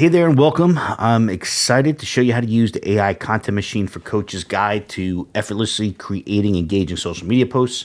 Hey there and welcome. I'm excited to show you how to use the AI Content Machine for Coaches Guide to effortlessly creating engaging social media posts.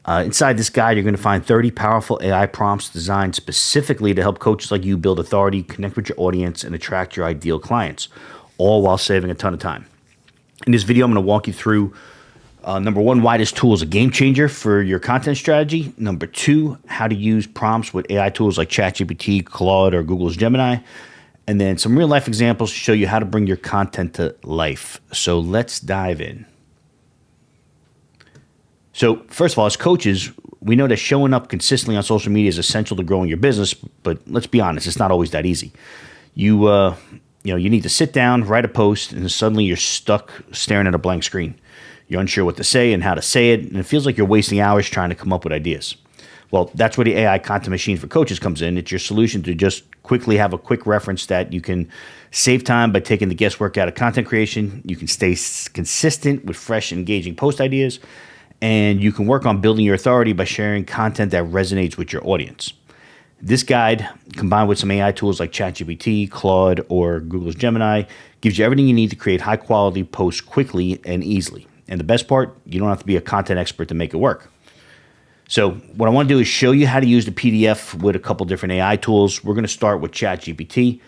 Inside this guide, you're going to find 30 powerful AI prompts designed specifically to help coaches like you build authority, connect with your audience, and attract your ideal clients, all while saving a ton of time. In this video, I'm going to walk you through number one, why this tool is a game changer for your content strategy. Number two, how to use prompts with AI tools like ChatGPT, Claude, or Google's Gemini. And then some real life examples to show you how to bring your content to life. So let's dive in. So first of all, as coaches, we know that showing up consistently on social media is essential to growing your business, but let's be honest, it's not always that easy. You need to sit down, write a post, and suddenly you're stuck staring at a blank screen. You're unsure what to say and how to say it, and it feels like you're wasting hours trying to come up with ideas. Well, that's where the AI Content Machine for Coaches comes in. It's your solution to just quickly have a quick reference that you can save time by taking the guesswork out of content creation. You can stay consistent with fresh, engaging post ideas, and you can work on building your authority by sharing content that resonates with your audience. This guide, combined with some AI tools like ChatGPT, Claude, or Google's Gemini, gives you everything you need to create high-quality posts quickly and easily. And the best part, you don't have to be a content expert to make it work. So what I want to do is show you how to use the PDF with a couple different AI tools. We're going to start with ChatGPT.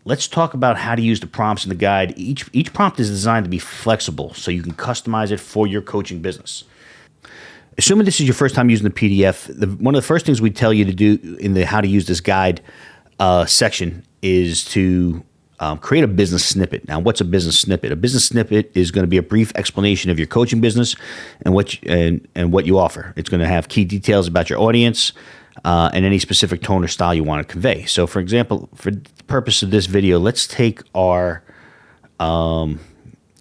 Let's talk about how to use the prompts in the guide. Each prompt is designed to be flexible, so you can customize it for your coaching business. Assuming this is your first time using the PDF, one of the first things we tell you to do in the how to use this guide section is to create a business snippet. Now, what's a business snippet? A business snippet is going to be a brief explanation of your coaching business and what you offer. It's going to have key details about your audience and any specific tone or style you want to convey. So, for example, for the purpose of this video, let's take our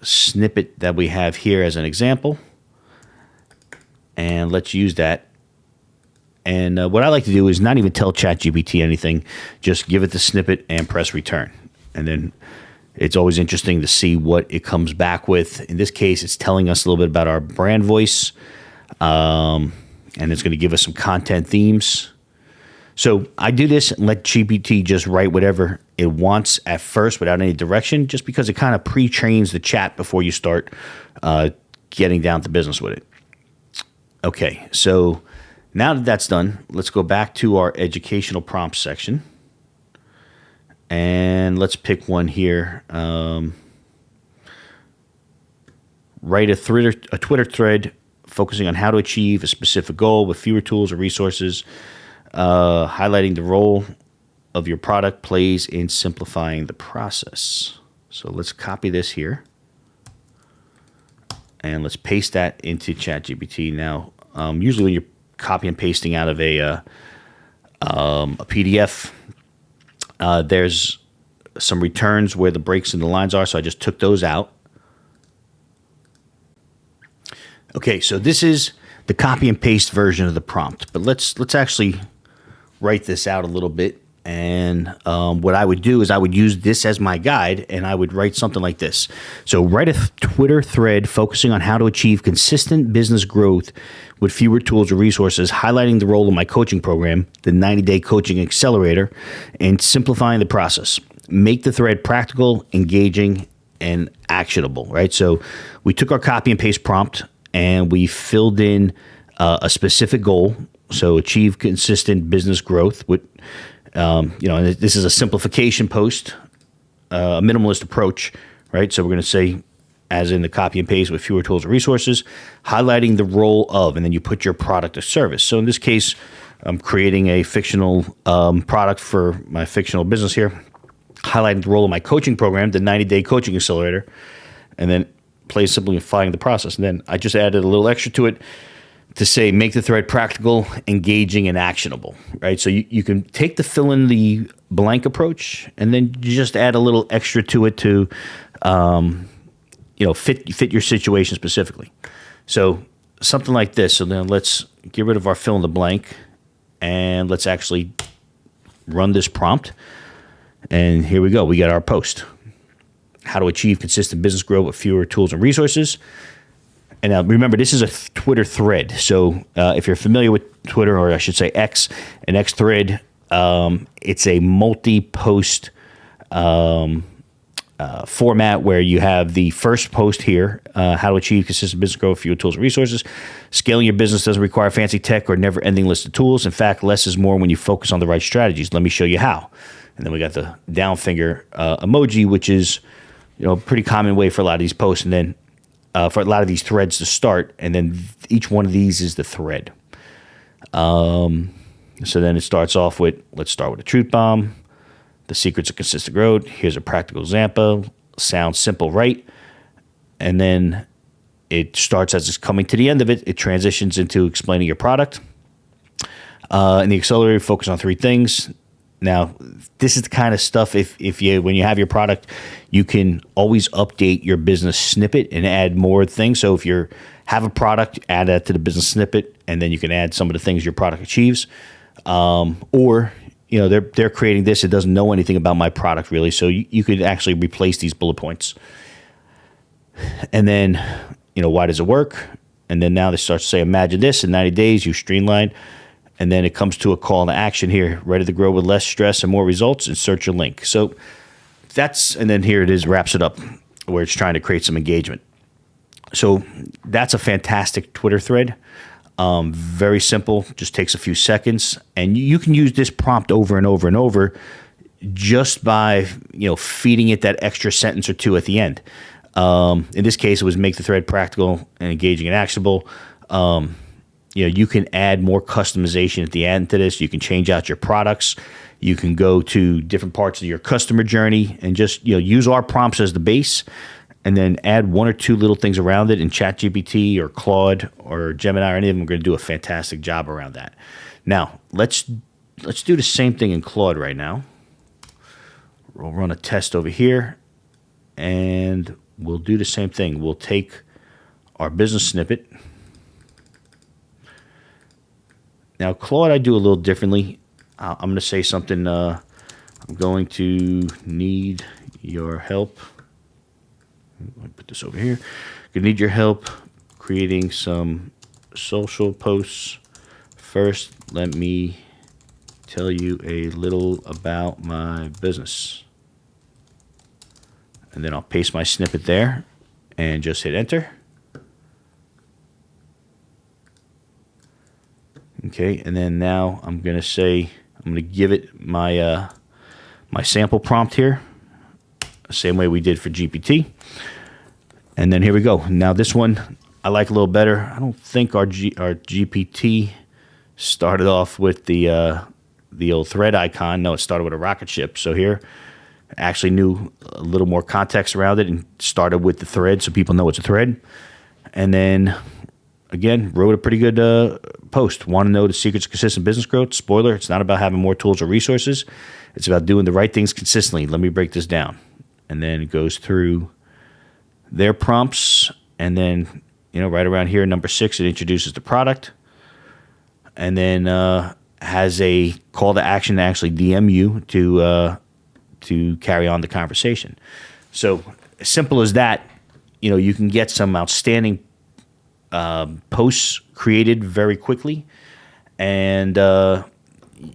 snippet that we have here as an example, and let's use that. And what I like to do is not even tell ChatGPT anything, just give it the snippet and press return. And then it's always interesting to see what it comes back with. In this case, it's telling us a little bit about our brand voice, and it's going to give us some content themes. So I do this and let GPT just write whatever it wants at first without any direction, just because it kind of pre-trains the chat before you start getting down to business with it. Okay, so now that that's done, let's go back to our educational prompts section. And let's pick one here. Write a Twitter thread focusing on how to achieve a specific goal with fewer tools or resources, highlighting the role of your product plays in simplifying the process. So let's copy this here. And let's paste that into ChatGPT. Now, usually when you're copy and pasting out of a PDF, there's some returns where the breaks in the lines are, so I just took those out. Okay, so this is the copy and paste version of the prompt, but let's actually write this out a little bit. And what I would do is I would use this as my guide, and I would write something like this. So write a Twitter thread focusing on how to achieve consistent business growth with fewer tools or resources, highlighting the role of my coaching program, the 90-Day Coaching Accelerator, and simplifying the process. Make the thread practical, engaging, and actionable, right? So we took our copy and paste prompt, and we filled in a specific goal. So achieve consistent business growth with and this is a simplification post, a minimalist approach, right? So we're going to say, as in the copy and paste with fewer tools or resources, highlighting the role of, and then you put your product or service. So in this case, I'm creating a fictional product for my fictional business here, highlighting the role of my coaching program, the 90-Day Coaching Accelerator, and then simplifying the process. And then I just added a little extra to it to say, make the thread practical, engaging, and actionable, right? So you can take the fill in the blank approach, and then you just add a little extra to it to, fit your situation specifically. So something like this. So then let's get rid of our fill in the blank, and let's actually run this prompt. And here we go. We got our post. How to achieve consistent business growth with fewer tools and resources. And now remember, this is a Twitter thread. So if you're familiar with Twitter, or I should say X, an X thread It's a multi-post format where you have the first post here, how to achieve consistent business growth with fewer tools and resources. Scaling your business doesn't require fancy tech or never-ending list of tools. In fact, less is more when you focus on the right strategies. Let me show you how. And then we got the down finger emoji, which is a pretty common way for a lot of these posts, and then for a lot of these threads to start. And then each one of these is the thread. So then it starts off with, let's start with a truth bomb. The secrets of consistent growth. Here's a practical example. Sounds simple, right? And then it starts as it's coming to the end of it. It transitions into explaining your product. In the accelerator, focus on 3 things. Now, this is the kind of stuff when you have your product, you can always update your business snippet and add more things. So if you have a product, add that to the business snippet, and then you can add some of the things your product achieves. Or they're creating this. It doesn't know anything about my product really. So you could actually replace these bullet points. And then, why does it work? And then now they start to say, imagine this in 90 days, you streamline. And then it comes to a call to action here. Ready to grow with less stress and more results? Insert your link. So and then here it is, wraps it up where it's trying to create some engagement. So that's a fantastic Twitter thread. Very simple, just takes a few seconds, and you can use this prompt over and over and over just by feeding it that extra sentence or 2 at the end. In this case, it was make the thread practical and engaging and actionable. You can add more customization at the end to this. You can change out your products. You can go to different parts of your customer journey and just use our prompts as the base. And then add 1 or 2 little things around it in ChatGPT or Claude or Gemini or any of them are going to do a fantastic job around that. Now, let's do the same thing in Claude right now. We'll run a test over here, and we'll do the same thing. We'll take our business snippet. Now, Claude, I do a little differently. I'm going to say something. I'm going to need your help. Let me put this over here. Gonna need your help creating some social posts. First, let me tell you a little about my business. And then I'll paste my snippet there and just hit enter. Okay, and then now I'm gonna give it my my sample prompt here. Same way we did for GPT. And then here we go. Now this one I like a little better. I don't think our GPT started off with the old thread icon. No, it started with a rocket ship. So here I actually knew a little more context around it and started with the thread so people know it's a thread. And then again, wrote a pretty good post. Want to know the secrets of consistent business growth? Spoiler, it's not about having more tools or resources. It's about doing the right things consistently. Let me break this down. And then it goes through their prompts. And then, right around here, number 6, it introduces the product. And then has a call to action to actually DM you to carry on the conversation. So as simple as that, you can get some outstanding posts created very quickly. And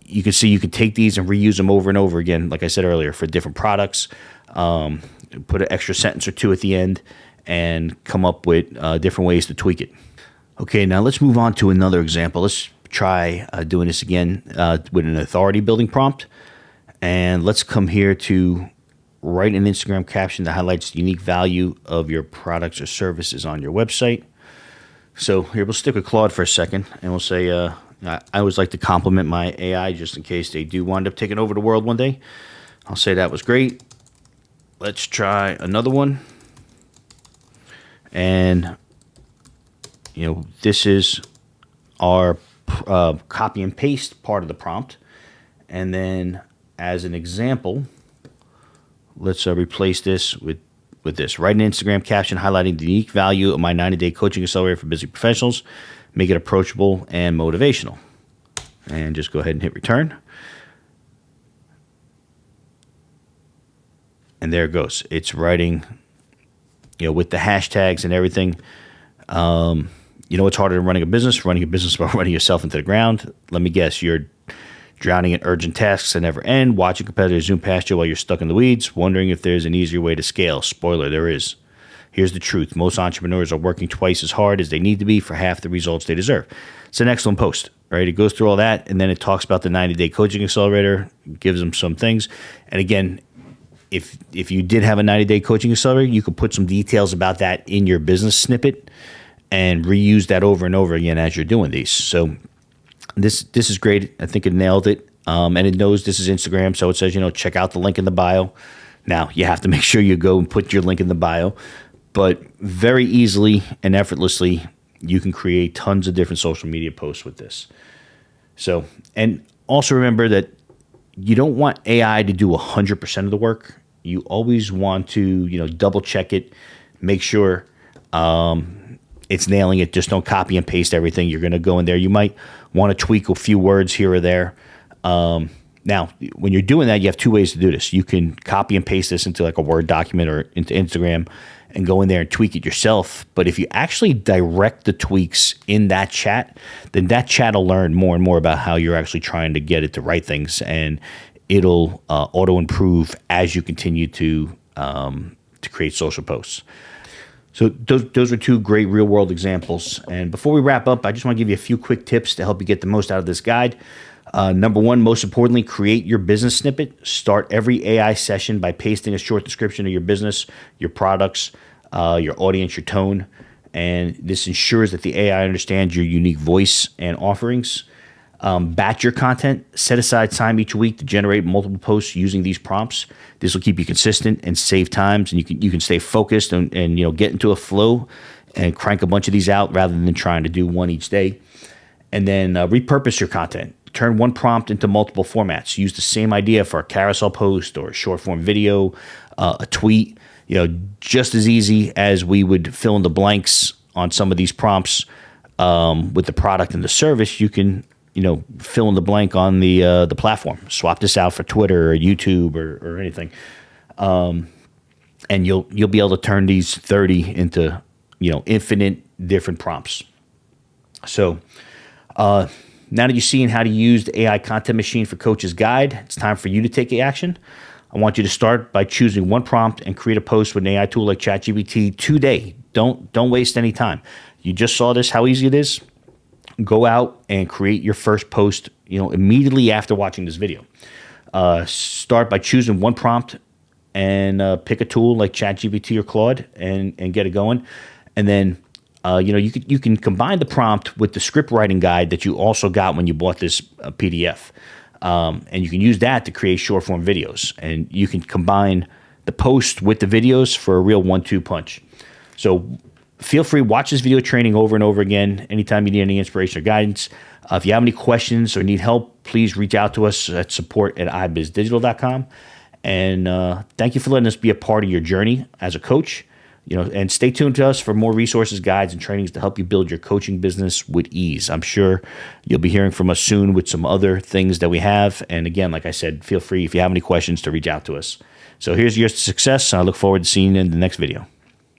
you can see you can take these and reuse them over and over again, like I said earlier, for different products. Put an extra sentence or 2 at the end and come up with different ways to tweak it. Okay, now let's move on to another example. Let's try doing this again with an authority building prompt. And let's come here to write an Instagram caption that highlights the unique value of your products or services on your website. So here, we'll stick with Claude for a second, and we'll say, I always like to compliment my AI just in case they do wind up taking over the world one day. I'll say that was great. Let's try another one. And, this is our copy and paste part of the prompt. And then as an example, let's replace this with this. Write an Instagram caption highlighting the unique value of my 90-day coaching accelerator for busy professionals. Make it approachable and motivational. And just go ahead and hit return. And there it goes. It's writing, with the hashtags and everything. It's harder than running a business. Running a business is about running yourself into the ground. Let me guess, you're drowning in urgent tasks that never end, watching competitors zoom past you while you're stuck in the weeds, wondering if there's an easier way to scale. Spoiler, there is. Here's the truth. Most entrepreneurs are working twice as hard as they need to be for half the results they deserve. It's an excellent post, right? It goes through all that, and then it talks about the 90-day coaching accelerator, gives them some things. And again, if you did have a 90-day coaching accelerator, you could put some details about that in your business snippet and reuse that over and over again as you're doing these. So this is great. I think it nailed it. And it knows this is Instagram, so it says, check out the link in the bio. Now, you have to make sure you go and put your link in the bio. But very easily and effortlessly, you can create tons of different social media posts with this. So, and also remember that you don't want AI to do 100% of the work. You always want to, double check it, make sure it's nailing it. Just don't copy and paste everything. You're going to go in there. You might want to tweak a few words here or there. Now, when you're doing that, you have two ways to do this. You can copy and paste this into like a Word document or into Instagram and go in there and tweak it yourself. But if you actually direct the tweaks in that chat, then that chat will learn more and more about how you're actually trying to get it to write things, and it'll auto improve as you continue to create social posts. So those are two great real world examples. And before we wrap up, I just want to give you a few quick tips to help you get the most out of this guide. Number one, most importantly, create your business snippet. Start every AI session by pasting a short description of your business, your products, your audience, your tone. And this ensures that the AI understands your unique voice and offerings. Batch your content. Set aside time each week to generate multiple posts using these prompts. This will keep you consistent and save times, and you can stay focused and get into a flow and crank a bunch of these out rather than trying to do one each day. And then repurpose your content. Turn one prompt into multiple formats. Use the same idea for a carousel post or a short form video, a tweet. Just as easy as we would fill in the blanks on some of these prompts with the product and the service, you can fill in the blank on the platform. Swap this out for Twitter or YouTube or anything, and you'll be able to turn these 30 into infinite different prompts. So. Now that you've seen how to use the AI content machine for Coach's Guide, it's time for you to take action. I want you to start by choosing one prompt and create a post with an AI tool like ChatGPT today. Don't waste any time. You just saw this, how easy it is. Go out and create your first post, immediately after watching this video. Start by choosing one prompt and pick a tool like ChatGPT or Claude and get it going. And then you can combine the prompt with the script writing guide that you also got when you bought this PDF. And you can use that to create short form videos. And you can combine the post with the videos for a real 1-2 punch. So feel free, watch this video training over and over again anytime you need any inspiration or guidance. If you have any questions or need help, please reach out to us at support@ibizdigital.com. And thank you for letting us be a part of your journey as a coach. And stay tuned to us for more resources, guides, and trainings to help you build your coaching business with ease. I'm sure you'll be hearing from us soon with some other things that we have. And again, like I said, feel free, if you have any questions, to reach out to us. So here's your success. I look forward to seeing you in the next video.